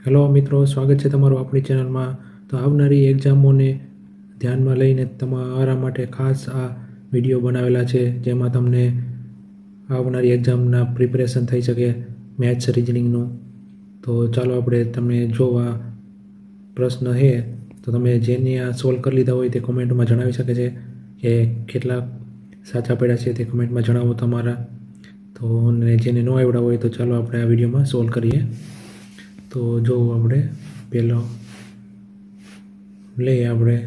Hello મિત્રો, સ્વાગત છે તમારું આપણી ચેનલમાં. તો આવનારી એક્ઝામોને ધ્યાનમાં લઈને તમારા માટે ખાસ આ વિડીયો બનાવેલા છે, જેમાં તમને આવનારી એક્ઝામના પ્રિપેરેશન થઈ શકે મેથ્સ રિઝનિંગનું. તો ચાલો આપણે તમને જો આ પ્રશ્ન છે તો તમે જેને આ સોલ્વ કરી લીધા હોય તે કોમેન્ટમાં જણાવી શકે છે કે કેટલા સાચા પડ્યા છે તે કમેન્ટમાં જણાવો તમારા. તો જેને ન આવડ્યા હોય તો ચાલો આપણે આ વિડીયોમાં સોલ્વ કરીએ. તો જો આપણે પહેલો લઈએ આપણે,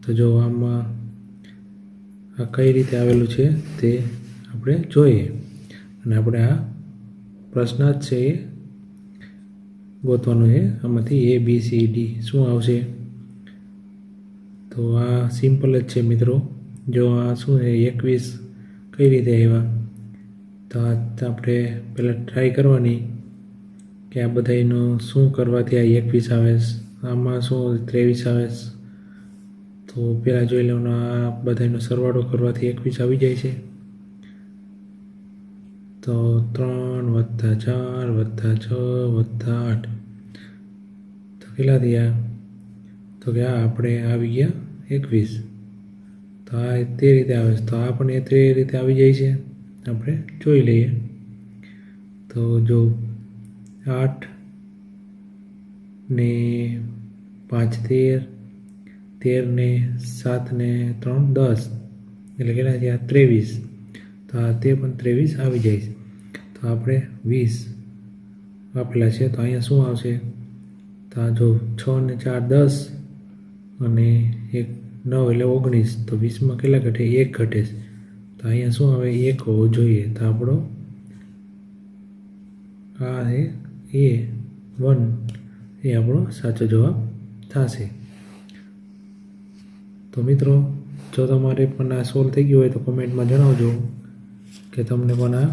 તો જો આમાં આ કઈ રીતે આવેલું છે તે આપણે જોઈએ, અને આપણે આ પ્રશ્ન જ છે એ ગોતવાનો છે. આમાંથી A B C D શું આવશે? તો આ સિમ્પલ જ છે મિત્રો. જો આ શું છે 21 કઈ રીતે આવ્યા, તો આપણે પહેલાં ટ્રાય કરવાની કે આ બધાનો શું કરવાથી આ 21 આવે, આમાં શું 23 આવે. તો પહેલાં જોઈ લેવાનું, આ બધાનો સરવાળો કરવાથી 21 આવી જાય છે. તો 3 + 4 + 6 + 8 તો કેટલા થયા? તો કે આ આપણે આવી ગયા 21. તો આ તે રીતે આવે છે, તો આ પણ તે રીતે આવી જાય છે. આપણે જોઈ લઈએ. તો જો 8 ને 5 13, 13 ને 7 ને 3 10, એટલે કેટલા થયા? 23. તો આ તે પણ 23 આવી જાય છે. તો આપણે 20 આપેલા છે, તો અહીંયા શું આવશે? તો આ જો 6 ને 4 10 અને 1 9 એટલે 19. તો 20માં કેટલા ઘટે? 1 ઘટે છે. તો અહીંયા શું આવે? 1 હોવો જોઈએ. તો આપણો આ છે A1 એ આપણો સાચો જવાબ થશે. તો મિત્રો, જો તમારે પણ આ સોલ્વ થઈ ગયું હોય તો કોમેન્ટમાં જણાવજો કે તમને પણ આ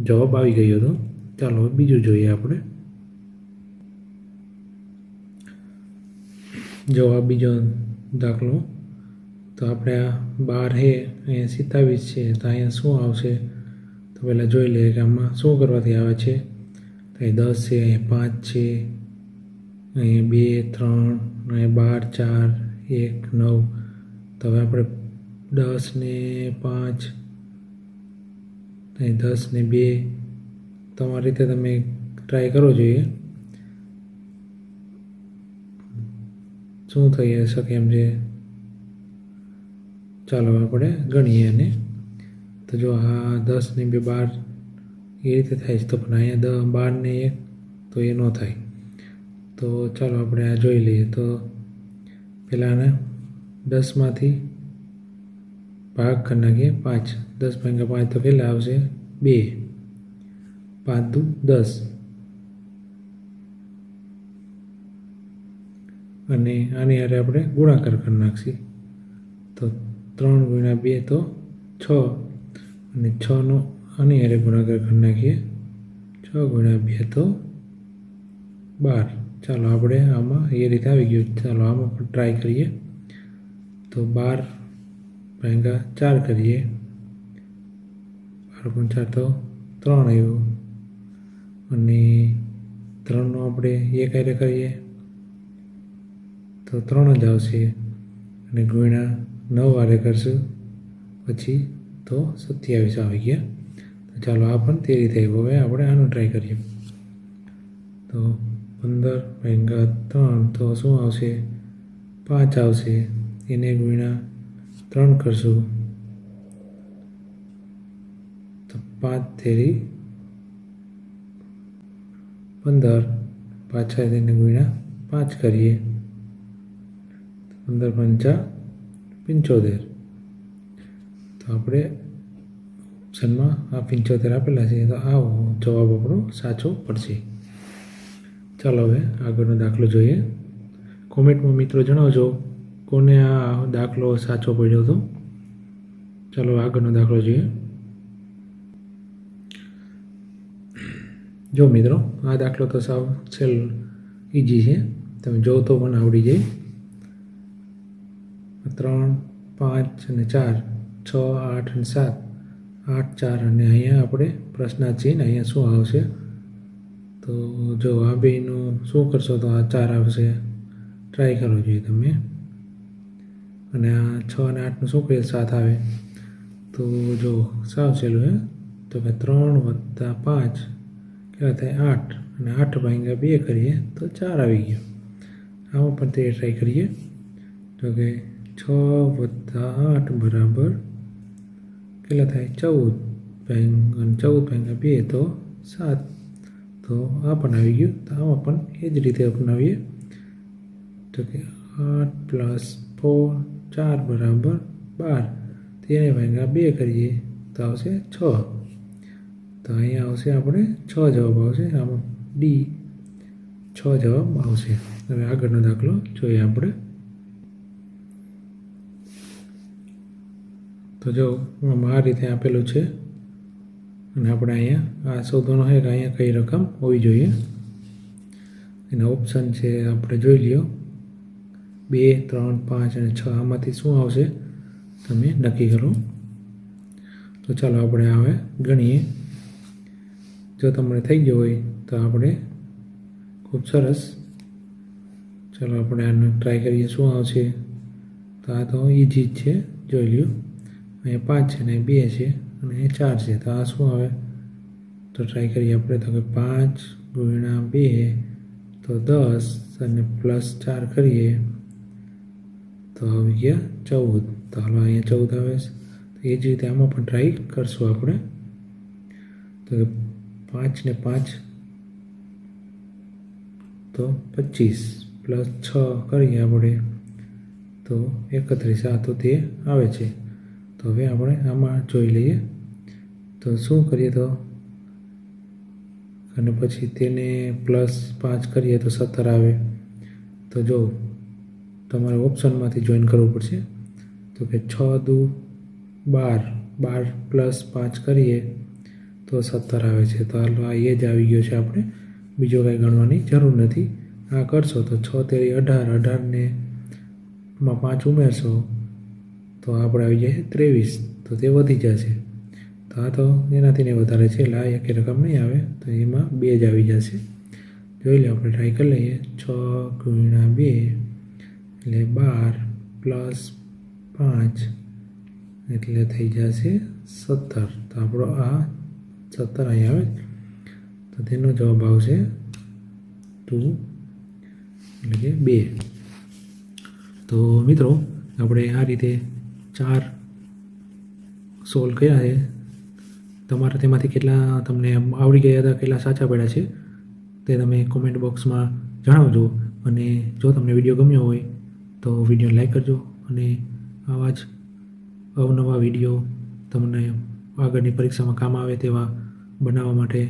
જવાબ આવી ગયો હતો. ચાલો બીજું જોઈએ આપણે. જો આ બીજો દાખલો, તો આપણે આ 12 છે, અહીંયા 27 છે, તો અહીંયા શું આવશે? તો પહેલાં જોઈ લઈએ કે આમાં શું કરવાથી આવે છે. તો અહીં 10 છે, અહીંયા 5 છે, અહીં 2 3, અહીંયા 12 4 1 9. તો હવે આપણે 10 ને 5, અહીં 10 ને 2, તમારી રીતે તમે ટ્રાય કરો જોઈએ શું થઈ શકે એમ છે. ચાલો આપણે ગણીએ એને. તો જો આ 10 ને 2 12 એ રીતે થાય છે, તો પણ અહીંયા 12 ને 1 તો એ ન થાય. તો ચાલો આપણે આ જોઈ લઈએ. તો પહેલાં આને 10માંથી ભાગ કરી નાખીએ 5. 10 ભાગ્યા 5 તો કેટલા આવશે? 2. 5 દુ 10. અને આની હારે આપણે ગુણાકાર કરી નાખીએ. તો 3 × 2 તો 6, અને 6નો આની હારે ગુણાકાર કરી નાખીએ. 6 × 2 તો 12. ચાલો આપણે આમાં એ રીતે આવી ગયું. ચાલો આમાં પણ ટ્રાય કરીએ. તો 12 ભાગ્યા 4 કરીએ. 12 × 4 તો 3 આવ્યું, અને 3નો આપણે 1 હારે કરીએ તો 3 જ આવશે, અને ગુણ્યા 9 હારે કરશું પછી તો 27 આવી ગયા. તો ચાલો આ પણ તે રીતે આવ્યું. હવે આપણે આનું ટ્રાય કરીએ. તો 15 ભાગ્યા 3 તો શું આવશે? 5 આવશે. એને ગુણ્યા 3 કરશું તો 5 તેરી 15. પાછા તેને ગુણ્યા 5 કરીએ. 15 × 5 = 75. તો આપણે ઓપ્શનમાં આ 75 આપેલા છે, તો આ જવાબ આપણો સાચો પડશે. ચાલો હવે આગળનો દાખલો જોઈએ. કોમેન્ટમાં મિત્રો જણાવજો કોને આ દાખલો સાચો પડ્યો હતો. ચાલો આગળનો દાખલો જોઈએ. જો મિત્રો, આ દાખલો તો સાવ ઇઝી છે, તમે જો તો પણ આવડી જાય. 3 5 અને 4, 6 8 અને 7, 8 4, અને અહીંયા આપણે પ્રશ્નાર્થ છે ને, અહીંયા શું આવશે? તો તો જો આ બેનું શું કરશો તો આ 4 આવશે. ટ્રાય કરવો જોઈએ તમે. અને આ 6 અને 8નું શું કરીએ 7 આવે. તો જો સાવ સહેલું હે. તો કે 3 + 5 કેટલા થાય 8 અને 8 ભાગ્યા 2 કરીએ તો 4 આવી ગયો. આમાં પણ તે ટ્રાય કરીએ. તો કે 6 + 8 બરાબર કેટલા થાય 14 અને 14 ભાગ્યા 2 તો 7. તો આ પણ આવી ગયું. તો આમાં પણ એ જ રીતે અપનાવીએ. તો કે 8 + 4 4 બરાબર 12. તેને ભાગ્યા 2 કરીએ તો આવશે 6. તો અહીંયા આવશે આપણે 6 જવાબ આવશે. આમાં ડી 6 જવાબ આવશે. હવે આગળનો દાખલો જોઈએ આપણે. તો જો આમાં આ રીતે આપેલું છે અને આપણે અહીંયા આ શોધવાનો છે કે અહીંયા કઈ રકમ હોવી જોઈએ. એના ઓપ્શન છે આપણે જોઈ લ્યો 2 3 5 અને 6. આમાંથી શું આવશે તમે નક્કી કરો. તો ચાલો આપણે હવે ગણીએ. જો તમને થઈ ગયો હોય તો આપણે ખૂબ સરસ. ચાલો આપણે આને ટ્રાય કરીએ શું આવશે. તો આ તો ઇઝી જ છે જોઈ લ્યો. અહીંયા 5 છે ને 2 છે અને 4 છે. તો આ શું આવે તો ટ્રાય કરીએ આપણે. તો કે 5 × 2 તો 10 અને +4 કરીએ તો આવી ગયા 14. તો હાલો અહીંયા 14 આવે છે. તો એ જ રીતે આમાં પણ ટ્રાય કરશું આપણે. તો 5 ને 5 તો 25 +6 કરીએ આપણે તો 31. આ તો તે આવે છે. તો હવે આપણે આમાં જોઈ લઈએ. તો શું કરીએ તો અને પછી તેને +5 કરીએ તો 17 આવે. તો જો તમારે ઓપ્શનમાંથી જોઈન કરવું પડશે. તો કે 6 દુ 12 12 + 5 કરીએ તો 17 આવે છે. તો હાલો આ એ જ આવી ગયો છે. આપણે બીજો કાંઈ ગણવાની જરૂર નથી. આ કરશો તો 6 × 3 = 18 18 ને માં 5 ઉમેરશો તો આપણે આવી જાય 23. તો તે વધી જશે. તો આ તો એનાથી ને વધારે છે એટલે આ એકે રકમ નહીં આવે. તો એમાં 2 જ આવી જશે. જોઈ લો આપણે ટ્રાય કરી લઈએ. 6 × 2 એટલે 12 + 5 એટલે થઈ જશે 17. તો આપણો આ 17 અહીં આવે. તો તેનો જવાબ આવશે 2 એટલે કે 2. તો મિત્રો આપણે આ રીતે 4 સોલ્વ કર્યા છે. તમારા તેમાંથી કેટલા તમને આવડી ગયા હતા, કેટલા સાચા પડ્યા છે તે તમે કોમેન્ટ બોક્સમાં જણાવજો. અને જો તમને વિડીયો ગમ્યો હોય તો વિડીયોને લાઈક કરજો. અને આવા જ અવનવા વિડીયો તમને આગળની પરીક્ષામાં કામ આવે તેવા બનાવવા માટે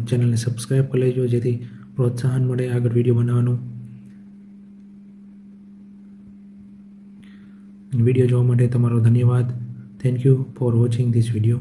ચેનલને સબસ્ક્રાઈબ કરી લેજો, જેથી પ્રોત્સાહન મળે આગળ વિડીયો બનાવવાનું. વિડીયો જોવા માટે તમારો ધન્યવાદ. Thank you for watching this video.